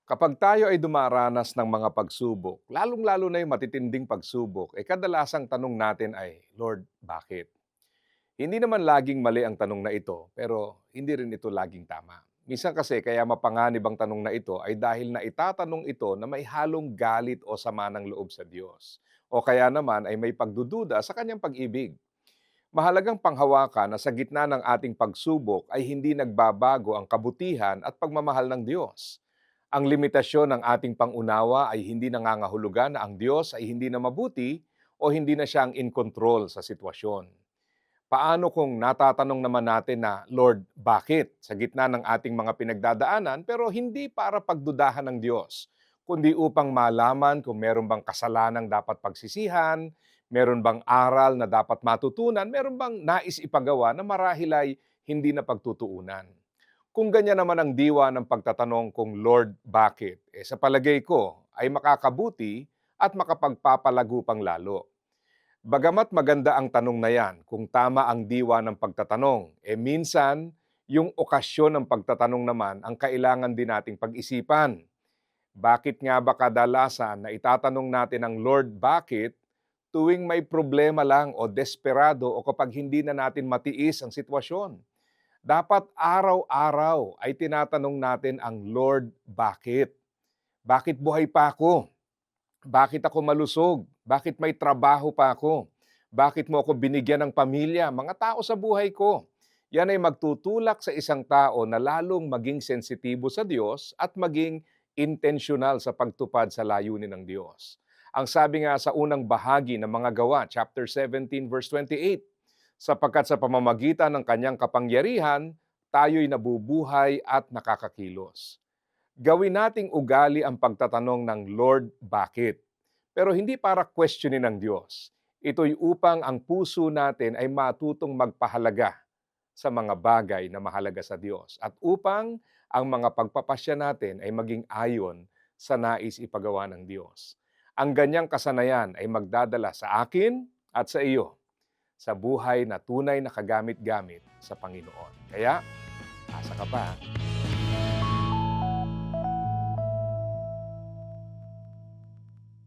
Kapag tayo ay dumaranas ng mga pagsubok, lalong-lalo na yung matitinding pagsubok, kadalasang tanong natin ay, Lord, bakit? Hindi naman laging mali ang tanong na ito, pero hindi rin ito laging tama. Minsan kasi kaya mapanganib ang tanong na ito ay dahil na itatanong ito na may halong galit o sama ng loob sa Diyos. O kaya naman ay may pagdududa sa kanyang pag-ibig. Mahalagang panghawakan na sa gitna ng ating pagsubok ay hindi nagbabago ang kabutihan at pagmamahal ng Diyos. Ang limitasyon ng ating pangunawa ay hindi nangangahulugan na ang Diyos ay hindi na mabuti o hindi na siya ang in control sa sitwasyon. Paano kung natatanong naman natin na, Lord, bakit? Sa gitna ng ating mga pinagdadaanan pero hindi para pagdudahan ng Diyos, kundi upang malaman kung meron bang kasalanang dapat pagsisihan, meron bang aral na dapat matutunan, meron bang nais ipagawa na marahil ay hindi na pagtutuunan. Kung ganyan naman ang diwa ng pagtatanong kung Lord, bakit? Sa palagay ko ay makakabuti at makapagpapalago pang lalo. Bagamat maganda ang tanong na yan, kung tama ang diwa ng pagtatanong, minsan yung okasyon ng pagtatanong naman ang kailangan din nating pag-isipan. Bakit nga ba kadalasan na itatanong natin ang Lord, bakit tuwing may problema lang o desperado o kapag hindi na natin matiis ang sitwasyon? Dapat araw-araw ay tinatanong natin ang Lord, bakit? Bakit buhay pa ako? Bakit ako malusog? Bakit may trabaho pa ako? Bakit mo ako binigyan ng pamilya, mga tao sa buhay ko? Yan ay magtutulak sa isang tao na lalong maging sensitibo sa Diyos at maging intentional sa pagtupad sa layunin ng Diyos. Ang sabi nga sa unang bahagi ng mga gawa, chapter 17, verse 28, sapagkat sa pamamagitan ng kanyang kapangyarihan, tayo'y nabubuhay at nakakakilos. Gawin nating ugali ang pagtatanong ng Lord, bakit? Pero hindi para questionin ng Diyos. Ito'y upang ang puso natin ay matutong magpahalaga sa mga bagay na mahalaga sa Diyos at upang ang mga pagpapasya natin ay maging ayon sa nais ipagawa ng Diyos. Ang ganyang kasanayan ay magdadala sa akin at sa iyo sa buhay na tunay na kagamit-gamit sa Panginoon. Kaya, asa ka pa.